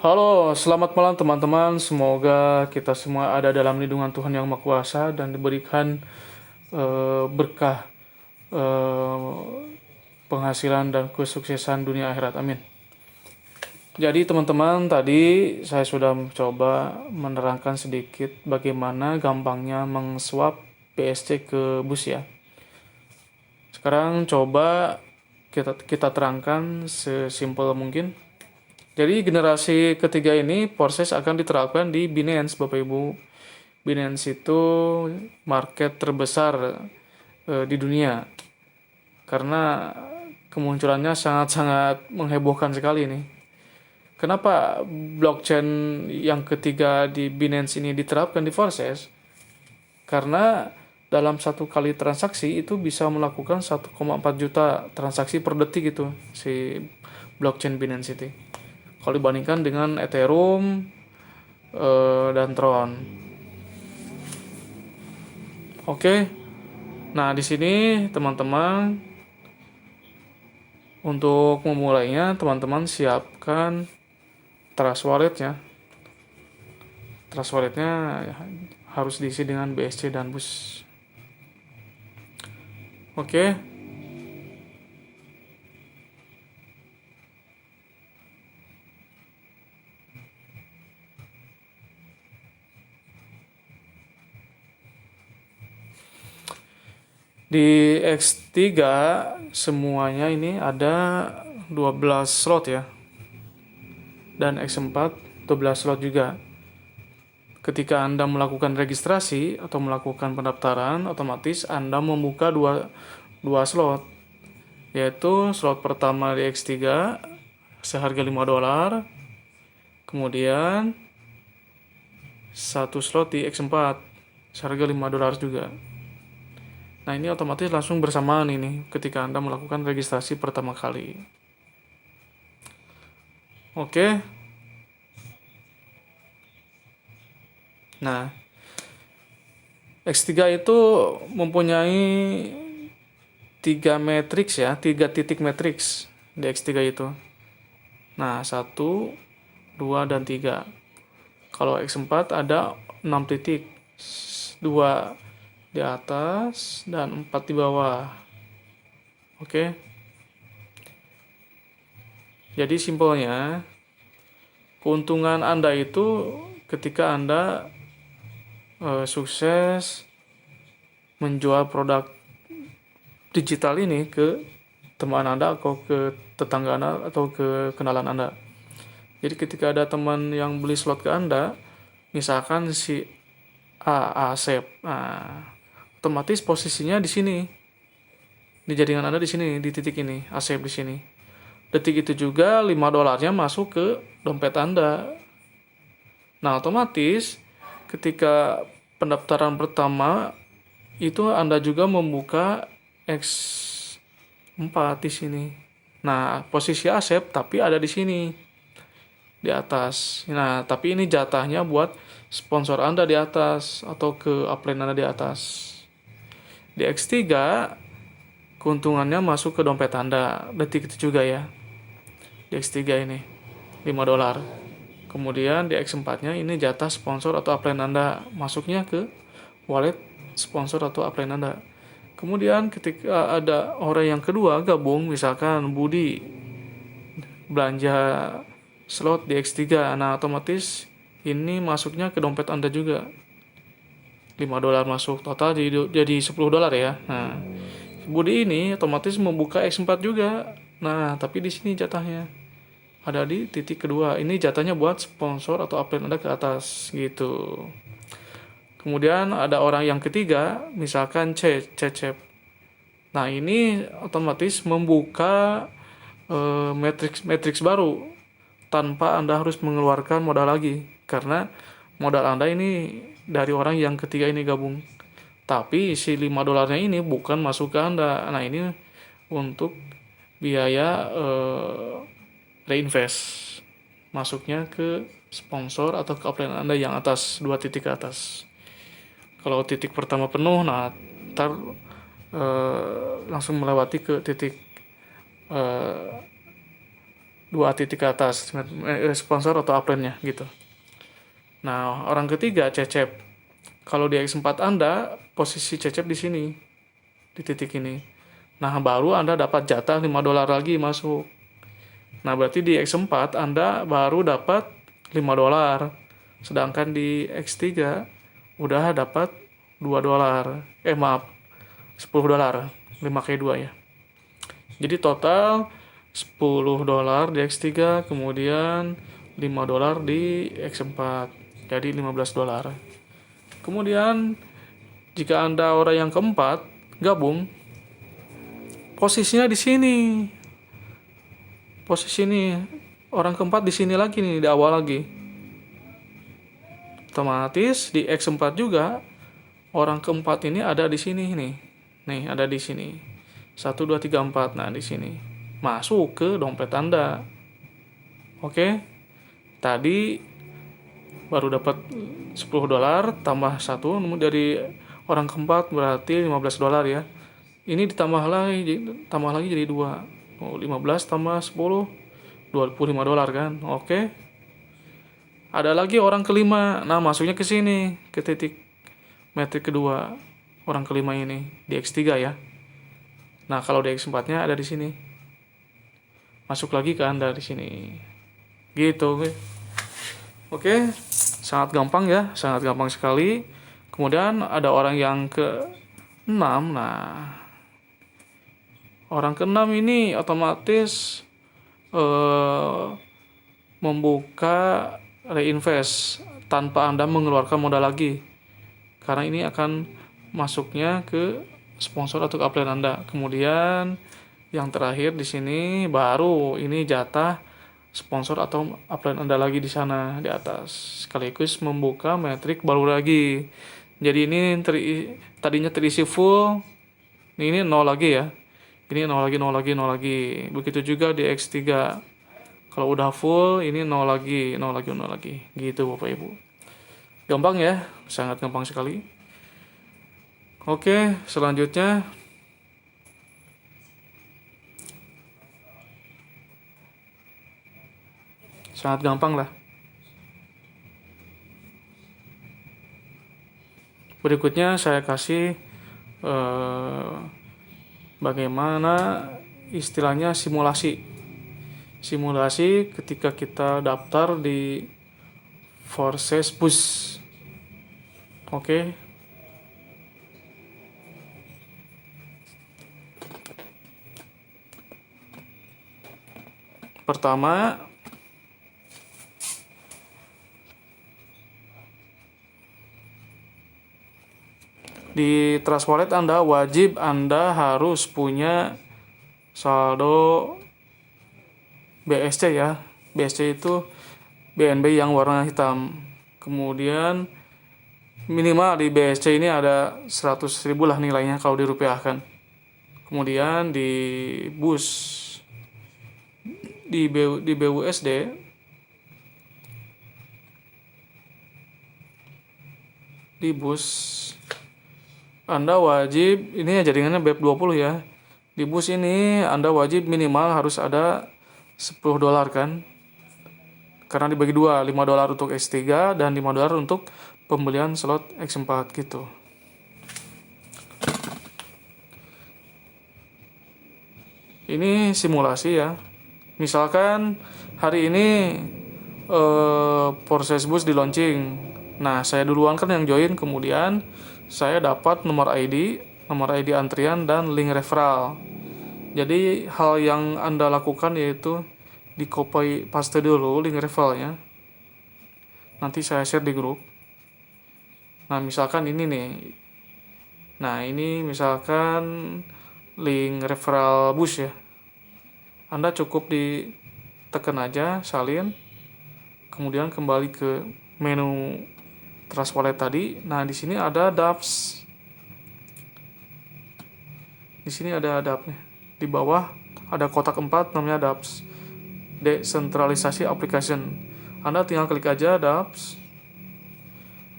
Halo, selamat malam teman-teman. Semoga kita semua ada dalam lindungan Tuhan Yang Maha Kuasa dan diberikan berkah eh, penghasilan dan kesuksesan dunia akhirat. Amin. Jadi teman-teman, tadi saya sudah mencoba menerangkan sedikit bagaimana gampangnya mengswap BSC ke bus ya. Sekarang coba kita terangkan sesimpel mungkin. Jadi generasi ketiga ini proses akan diterapkan di Binance, Bapak Ibu. Binance itu market terbesar di dunia karena kemunculannya sangat-sangat menghebohkan sekali nih. Kenapa blockchain yang ketiga di Binance ini diterapkan di Forces? Karena dalam satu kali transaksi itu bisa melakukan 1,4 juta transaksi per detik itu si blockchain Binance itu. Kalau dibandingkan dengan Ethereum dan Tron. Oke. Nah, di sini teman-teman untuk memulainya teman-teman siapkan Trust Wallet-nya. Trust Wallet-nya harus diisi dengan BSC dan BUS. Oke. Di X3 semuanya ini ada 12 slot ya. Dan X4 12 slot juga. Ketika Anda melakukan registrasi atau melakukan pendaftaran, otomatis Anda membuka dua slot. Yaitu slot pertama di X3 seharga $5. Kemudian satu slot di X4 seharga $5 juga. Nah, ini otomatis langsung bersamaan ini ketika Anda melakukan registrasi pertama kali. Oke. Nah, X3 itu mempunyai 3 matriks ya, 3 titik matriks di X3 itu. Nah, 1, 2, dan 3. Kalau X4 ada 6 titik. 2 di atas dan 4 di bawah. Oke. Jadi simpelnya keuntungan Anda itu ketika Anda sukses menjual produk digital ini ke teman Anda atau ke tetangga Anda atau ke kenalan Anda. Jadi ketika ada teman yang beli slot ke Anda, misalkan si Asep, nah, otomatis posisinya di sini, di jaringan Anda di sini, di titik ini, Asep di sini. Detik itu juga $5 masuk ke dompet Anda. Nah, otomatis ketika pendaftaran pertama itu Anda juga membuka X4 di sini. Nah, posisi Asep tapi ada di sini di atas. Nah, tapi ini jatahnya buat sponsor Anda di atas atau ke upline Anda di atas. Di X3 keuntungannya masuk ke dompet Anda. Detik itu juga ya. Di X3 ini $5. Kemudian di X4-nya ini jatah sponsor atau upline Anda masuknya ke wallet sponsor atau upline Anda. Kemudian ketika ada orang yang kedua gabung, misalkan Budi belanja slot di X3, nah otomatis ini masuknya ke dompet Anda juga. $5 masuk, total jadi $10 ya. Nah, Budi ini otomatis membuka X4 juga. Nah, tapi di sini jatahnya ada di titik kedua. Ini jatahnya buat sponsor atau upline Anda ke atas gitu. Kemudian ada orang yang ketiga, misalkan Cecep. Nah, ini otomatis membuka matriks baru tanpa Anda harus mengeluarkan modal lagi, karena modal Anda ini dari orang yang ketiga ini gabung. Tapi si $5 ini bukan masuk ke Anda. Nah, ini untuk biaya reinvest. Masuknya ke sponsor atau ke upline Anda yang atas, 2 titik ke atas. Kalau titik pertama penuh, nah ntar langsung melewati ke titik dua titik ke atas, sponsor atau upline-nya gitu. Nah, orang ketiga Cecep. Kalau di X4 Anda, posisi Cecep di sini, di titik ini. Nah, baru Anda dapat jatah $5 lagi masuk. Nah, berarti di X4 Anda baru dapat $5. Sedangkan di X3 udah dapat $2. Maaf, $10. 5 kali 2 ya. Jadi total $10 di X3, kemudian $5 di X4. Jadi $15. Kemudian jika Anda orang yang keempat gabung, posisinya di sini. Posisi ini orang keempat di sini lagi nih, di awal lagi. Otomatis di X4 juga orang keempat ini ada di sini nih. Nih, ada di sini. 1 2 3 4. Nah, di sini. Masuk ke dompet Anda. Oke. Tadi baru dapat $10 tambah 1 dari orang keempat berarti $15 ya. Ini ditambah lagi jadi 2. 15 tambah 10 $25 kan. Oke. Ada lagi orang kelima. Nah, masuknya ke sini, ke titik metrik kedua. Orang kelima ini di X3 ya. Nah, kalau di X4-nya ada di sini. Masuk lagi ke Anda di sini. Gitu, oke. Oke, sangat gampang ya, sangat gampang sekali. Kemudian ada orang yang ke-6. Nah, orang ke-6 ini otomatis membuka reinvest tanpa Anda mengeluarkan modal lagi. Karena ini akan masuknya ke sponsor atau ke upline Anda. Kemudian yang terakhir di sini baru ini jatah sponsor atau upline Anda lagi di sana di atas. Sekaligus membuka metrik baru lagi. Jadi ini tadinya terisi full. Ini 0 lagi ya. Ini 0 lagi, 0 lagi, 0 lagi. Begitu juga di X3. Kalau udah full, ini 0 lagi, 0 lagi, 0 lagi. Gitu Bapak Ibu. Gampang ya, sangat gampang sekali. Oke, selanjutnya sangat gampang lah. Berikutnya saya kasih bagaimana istilahnya simulasi. Simulasi ketika kita daftar di Forces Bus. Oke. Pertama, di Trust Wallet Anda harus punya saldo BSC ya. BSC itu BNB yang warna hitam. Kemudian minimal di BSC ini ada 100.000 lah nilainya kalau dirupiahkan. Kemudian di BUS, di BUSD di BUS Anda wajib, ini jaringannya BEP20 ya. Di BUS ini Anda wajib minimal harus ada $10 kan. Karena dibagi dua, $5 untuk X3 dan $5 untuk pembelian slot X4 gitu. Ini simulasi ya. Misalkan hari ini Forces Bus di launching. Nah, saya duluan kan yang join, kemudian saya dapat nomor ID antrian dan link referral. Jadi hal yang Anda lakukan yaitu di copy paste dulu link referralnya. Nanti saya share di grup. Nah, misalkan ini nih. Nah, ini misalkan link referral bus ya. Anda cukup ditekan aja salin. Kemudian kembali ke menu Trust Wallet tadi. Nah, di sini ada dApps. Di sini ada dApps-nya. Di bawah ada kotak 4 namanya dApps. Desentralisasi Application. Anda tinggal klik aja dApps.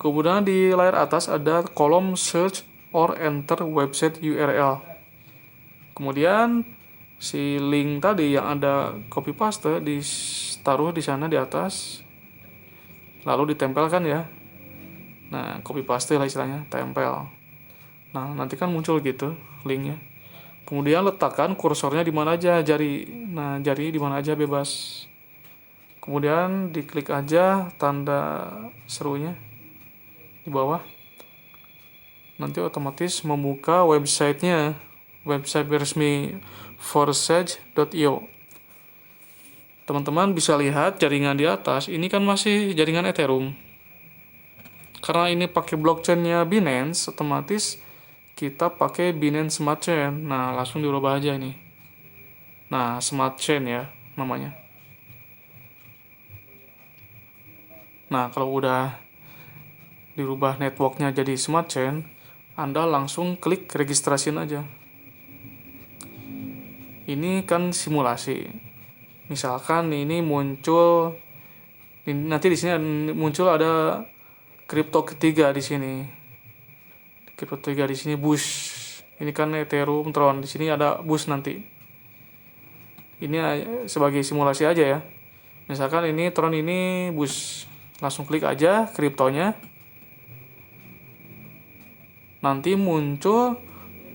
Kemudian di layar atas ada kolom search or enter website URL. Kemudian si link tadi yang ada copy paste ditaruh di sana di atas, lalu ditempelkan ya. Nah, copy paste lah istilahnya, tempel. Nah, nanti kan muncul gitu linknya. Kemudian letakkan kursornya di mana aja, jari. Nah, jari di mana aja bebas. Kemudian diklik aja tanda serunya di bawah. Nanti otomatis membuka websitenya, website resmi forsage.io. Teman-teman bisa lihat jaringan di atas, ini kan masih jaringan Ethereum. Karena ini pakai blockchainnya Binance, otomatis kita pakai Binance Smart Chain. Nah, langsung dirubah aja ini. Nah, Smart Chain ya namanya. Nah, kalau udah dirubah networknya jadi Smart Chain, Anda langsung klik registrasi aja. Ini kan simulasi. Misalkan ini muncul, nanti di sini muncul ada kripto ketiga di sini. Kripto ketiga di sini Bush. Ini kan Ethereum, Tron. Di sini ada Bush nanti. Ini sebagai simulasi aja ya. Misalkan ini Tron, ini Bush. Langsung klik aja kriptonya. Nanti muncul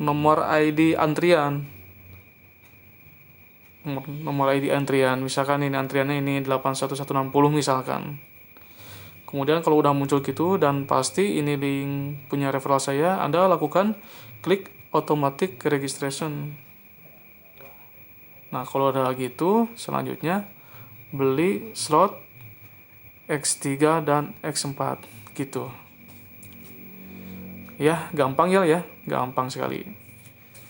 nomor ID antrian. Nomor ID antrian. Misalkan ini antriannya ini 81160 misalkan. Kemudian kalau udah muncul gitu dan pasti ini link punya referral saya, Anda lakukan klik automatic registration. Nah, kalau udah gitu, selanjutnya beli slot X3 dan X4 gitu. Ya, gampang ya, gampang sekali.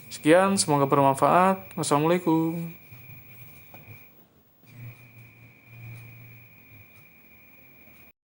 Sekian, semoga bermanfaat. Wassalamualaikum.